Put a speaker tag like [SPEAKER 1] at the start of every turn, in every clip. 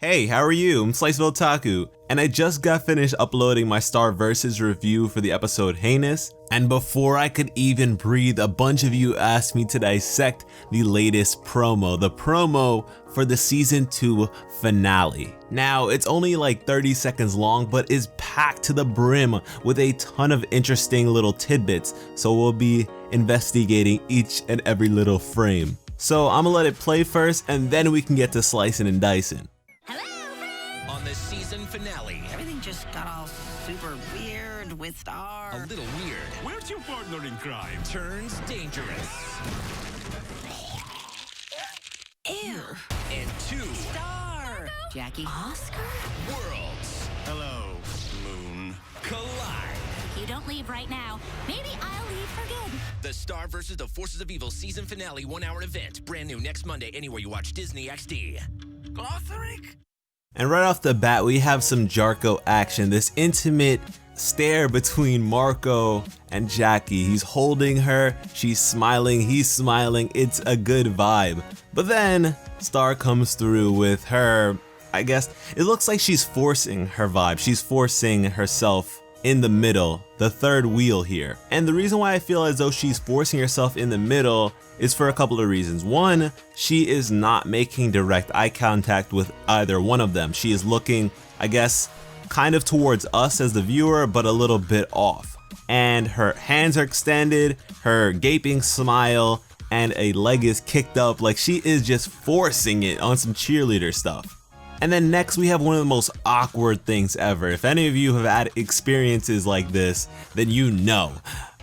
[SPEAKER 1] Hey, how are you? I'm SliceofOtaku, and I just got finished uploading my Star Versus review for the episode Heinous, and before I could even breathe, a bunch of you asked me to dissect the latest promo, the promo for the Season 2 finale. Now, it's only like 30 seconds long, but is packed to the brim with a ton of interesting little tidbits, so we'll be investigating each and every little frame. So I'm gonna let it play first, and then we can get to slicing and dicing.
[SPEAKER 2] On the season finale.
[SPEAKER 3] Everything just got all super weird with Star.
[SPEAKER 2] A little weird.
[SPEAKER 4] Where's your partner in crime?
[SPEAKER 2] Turns dangerous.
[SPEAKER 3] Ew.
[SPEAKER 2] And two
[SPEAKER 3] Star. Jackie. Oscar.
[SPEAKER 2] worlds
[SPEAKER 4] Hello, Moon.
[SPEAKER 2] collide.
[SPEAKER 5] You don't leave right now. Maybe I'll leave for good.
[SPEAKER 2] The Star vs. the Forces of Evil season finale 1-hour event. Brand new next Monday anywhere you watch Disney XD.
[SPEAKER 3] Glotheric.
[SPEAKER 1] And right off the bat, we have some Jarko action, this intimate stare between Marco and Jackie. He's holding her, she's smiling, he's smiling, it's a good vibe. But then, Star comes through with her, I guess, it looks like she's forcing her vibe, she's forcing herself in the middle, the third wheel here. And the reason why I feel as though she's forcing herself in the middle is for a couple of reasons. One, she is not making direct eye contact with either one of them. She is looking, I guess, kind of towards us as the viewer, but a little bit off. And her hands are extended, her gaping smile, and a leg is kicked up, like she is just forcing it on some cheerleader stuff. And then next we have one of the most awkward things ever. If any of you have had experiences like this, then you know.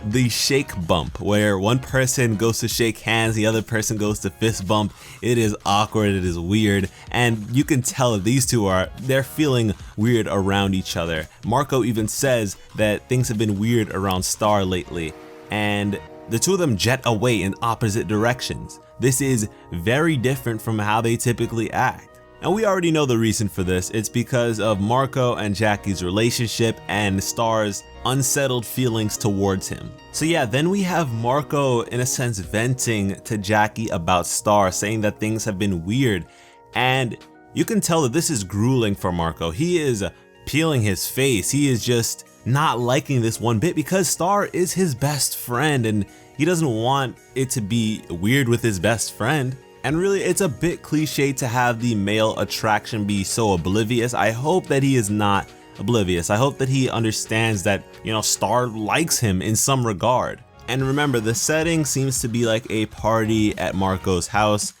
[SPEAKER 1] The shake bump, where one person goes to shake hands, the other person goes to fist bump. It is awkward, it is weird, and you can tell that these two they're feeling weird around each other. Marco even says that things have been weird around Star lately, and the two of them jet away in opposite directions. This is very different from how they typically act. And we already know the reason for this. It's because of Marco and Jackie's relationship and Star's unsettled feelings towards him. So yeah, then we have Marco in a sense venting to Jackie about Star, saying that things have been weird. And you can tell that this is grueling for Marco. He is peeling his face. He is just not liking this one bit because Star is his best friend and he doesn't want it to be weird with his best friend. And really, it's a bit cliche to have the male attraction be so oblivious. I hope that he is not oblivious. I hope that he understands that, Star likes him in some regard. And remember, the setting seems to be like a party at Marco's house.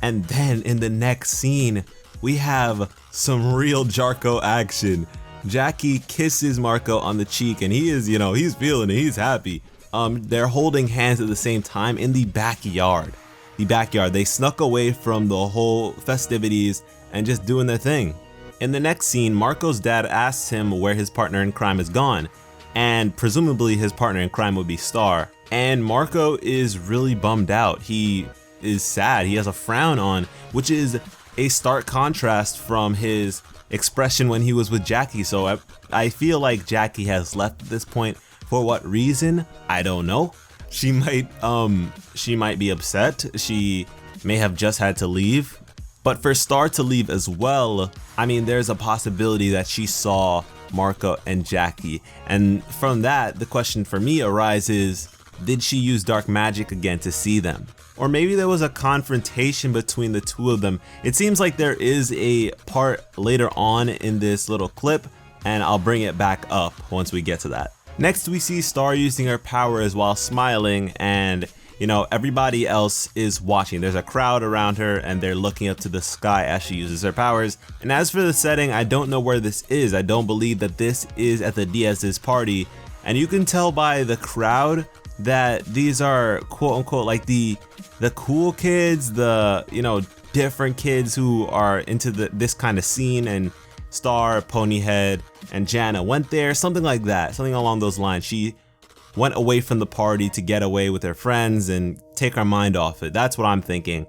[SPEAKER 1] And then in the next scene, we have some real Jarko action. Jackie kisses Marco on the cheek and he is, he's feeling it, he's happy. They're holding hands at the same time in the backyard. They snuck away from the whole festivities and just doing their thing. In the next scene, Marco's dad asks him where his partner in crime is gone, and presumably his partner in crime would be Star. And Marco is really bummed out. He is sad. He has a frown on, which is a stark contrast from his expression when he was with Jackie. So I feel like Jackie has left at this point. For what reason? I don't know. She might be upset. She may have just had to leave. But for Star to leave as well, I mean, there's a possibility that she saw Marco and Jackie. And from that, the question for me arises, did she use dark magic again to see them? Or maybe there was a confrontation between the two of them. It seems like there is a part later on in this little clip, and I'll bring it back up once we get to that. Next, we see Star using her powers while smiling, and everybody else is watching. There's a crowd around her and they're looking up to the sky as she uses her powers. And as for the setting, I don't know where this is. I don't believe that this is at the Diaz's party. And you can tell by the crowd that these are quote unquote like the cool kids, the different kids who are into this kind of scene, and Star, Ponyhead, and Jana went there, something like that, something along those lines. She went away from the party to get away with her friends and take her mind off it. That's what I'm thinking.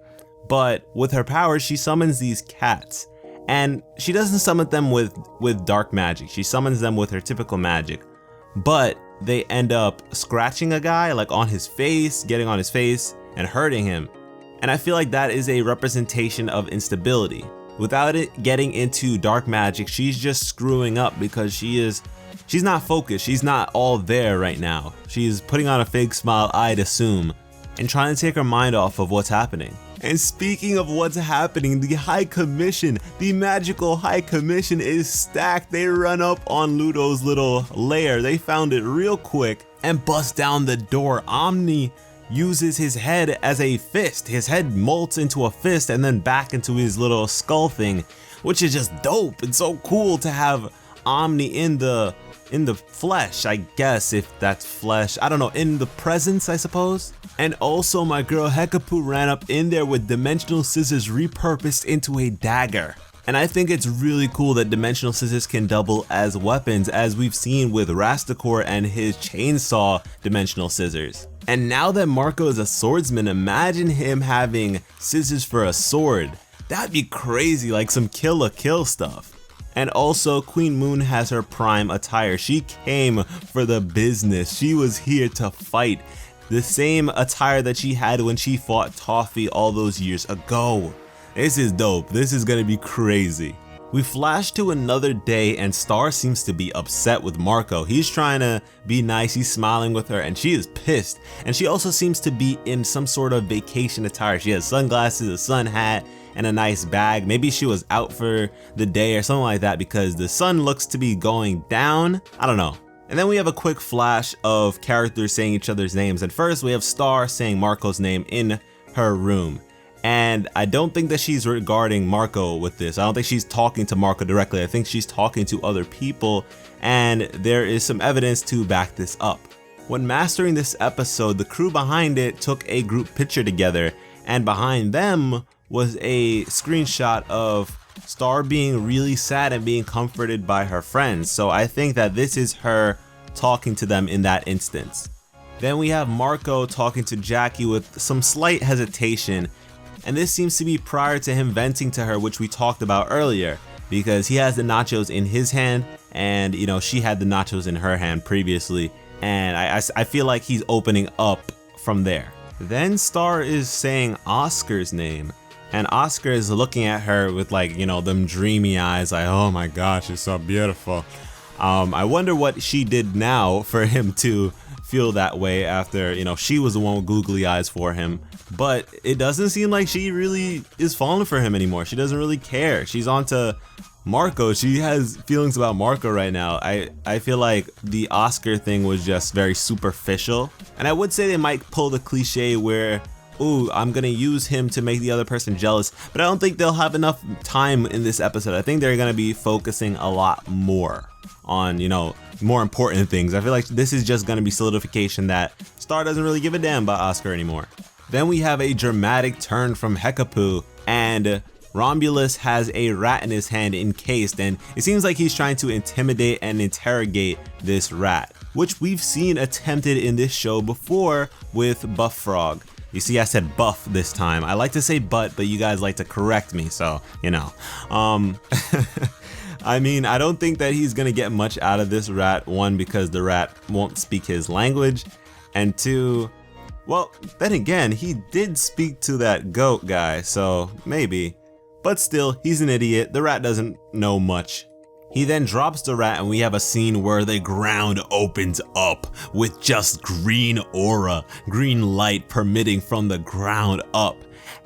[SPEAKER 1] But with her powers, she summons these cats. And she doesn't summon them with dark magic. She summons them with her typical magic. But they end up scratching a guy, like on his face, getting on his face, and hurting him. And I feel like that is a representation of instability. Without it getting into dark magic, she's just screwing up because she's not focused. She's not all there right now. She's putting on a fake smile, I'd assume, and trying to take her mind off of what's happening. And speaking of what's happening, the High Commission, the magical High Commission is stacked. They run up on Ludo's little lair. They found it real quick and bust down the door. Omni uses his head as a fist. His head molts into a fist and then back into his little skull thing, which is just dope. It's so cool to have Omni in the flesh, I guess, if that's flesh. I don't know, in the presence, I suppose. And also my girl Hekapu ran up in there with dimensional scissors repurposed into a dagger. And I think it's really cool that dimensional scissors can double as weapons, as we've seen with Rastakor and his chainsaw dimensional scissors. And now that Marco is a swordsman, imagine him having scissors for a sword. That'd be crazy, like some Kill la Kill stuff. And also Queen Moon has her prime attire. She came for the business. She was here to fight. The same attire that she had when she fought Toffee all those years ago. This is dope. This is gonna be crazy. We flash to another day and Star seems to be upset with Marco. He's trying to be nice, he's smiling with her, and she is pissed. And she also seems to be in some sort of vacation attire. She has sunglasses, a sun hat, and a nice bag. Maybe she was out for the day or something like that because the sun looks to be going down. I don't know. And then we have a quick flash of characters saying each other's names. And first we have Star saying Marco's name in her room. And I don't think that she's regarding Marco with this. I don't think she's talking to Marco directly. I think she's talking to other people, and there is some evidence to back this up. When mastering this episode, the crew behind it took a group picture together, and behind them was a screenshot of Star being really sad and being comforted by her friends. So I think that this is her talking to them in that instance. Then we have Marco talking to Jackie with some slight hesitation. And this seems to be prior to him venting to her, which we talked about earlier, because he has the nachos in his hand and, you know, she had the nachos in her hand previously. And I feel like he's opening up from there. Then Star is saying Oscar's name, and Oscar is looking at her with, like, you know, them dreamy eyes, like, oh my gosh, it's so beautiful. I wonder what she did now for him to feel that way after, you know, she was the one with googly eyes for him. But it doesn't seem like she really is falling for him anymore. She doesn't really care. She's on to Marco. She has feelings about Marco right now. I feel like the Oscar thing was just very superficial. And I would say they might pull the cliche where, ooh, I'm gonna use him to make the other person jealous, but I don't think they'll have enough time in this episode. I think they're gonna be focusing a lot more on, you know, more important things. I feel like this is just gonna be solidification that Star doesn't really give a damn about Oscar anymore. Then we have a dramatic turn from Hekapu, and Romulus has a rat in his hand encased, and it seems like he's trying to intimidate and interrogate this rat, which we've seen attempted in this show before with Buff Frog. You see, I said buff this time. I like to say but you guys like to correct me, so, you know. I mean, I don't think that he's gonna get much out of this rat. One, because the rat won't speak his language, and two, well, then again, he did speak to that goat guy, so maybe. But still, he's an idiot. The rat doesn't know much. He then drops the rat and we have a scene where the ground opens up with just green aura, green light permitting from the ground up.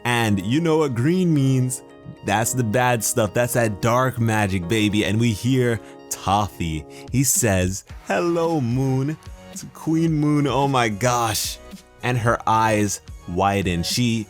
[SPEAKER 1] And you know what green means? That's the bad stuff. That's that dark magic, baby. And we hear Toffee. He says, "Hello, Moon." It's Queen Moon. Oh my gosh. And her eyes widen. She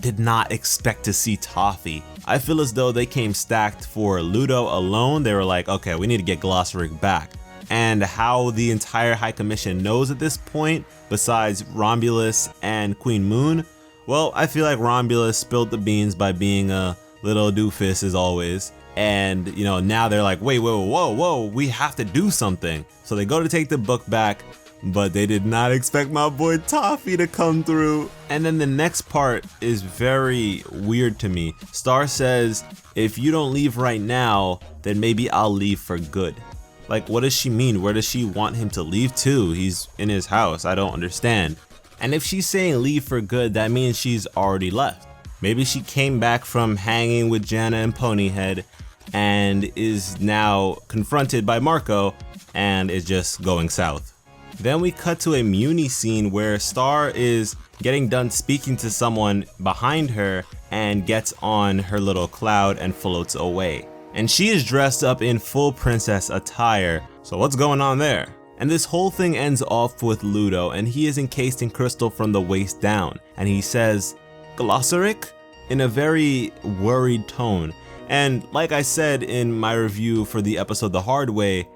[SPEAKER 1] did not expect to see Toffee. I feel as though they came stacked for Ludo alone. They were like, okay, we need to get Glossaryck back. And how the entire High Commission knows at this point, besides Romulus and Queen Moon, well, I feel like Romulus spilled the beans by being a little doofus as always. And, you know, now they're like, wait, whoa, we have to do something. So they go to take the book back, but they did not expect my boy Toffee to come through. And then the next part is very weird to me. Star says, if you don't leave right now, then maybe I'll leave for good. Like, what does she mean? Where does she want him to leave to? He's in his house. I don't understand. And if she's saying leave for good, that means she's already left. Maybe she came back from hanging with Jana and Ponyhead and is now confronted by Marco and is just going south. Then we cut to a Muni scene where Star is getting done speaking to someone behind her and gets on her little cloud and floats away. And she is dressed up in full princess attire, so what's going on there? And this whole thing ends off with Ludo, and he is encased in crystal from the waist down, and he says, "Glossaric?" in a very worried tone. And like I said in my review for the episode The Hard Way,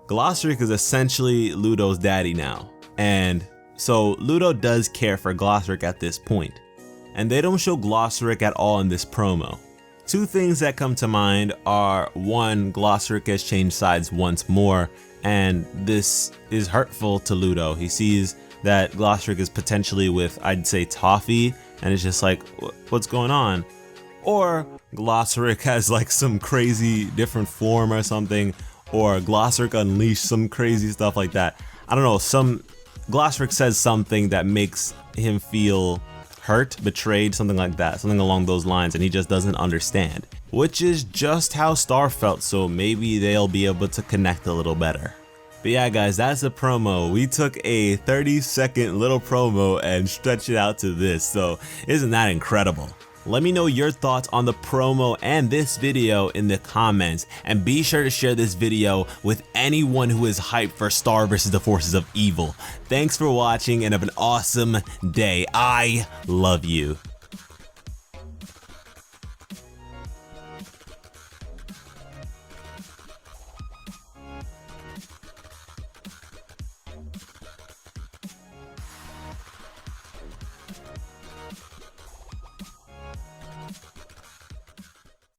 [SPEAKER 1] Glossaric is essentially Ludo's daddy now. And so Ludo does care for Glossaric at this point. And they don't show Glossaric at all in this promo. Two things that come to mind are, one, Glossaric has changed sides once more, and this is hurtful to Ludo. He sees that Glossaric is potentially with, I'd say, Toffee, and it's just like, what's going on? Or Glossaric has like some crazy different form or something, or Glossaric unleashed some crazy stuff like that. I don't know, Glossaric says something that makes him feel hurt, betrayed, something like that, something along those lines, and he just doesn't understand. Which is just how Star felt, so maybe they'll be able to connect a little better. But yeah guys, that's the promo. We took a 30-second little promo and stretched it out to this, so isn't that incredible? Let me know your thoughts on the promo and this video in the comments, and be sure to share this video with anyone who is hyped for Star vs. the Forces of Evil. Thanks for watching and have an awesome day. I love you.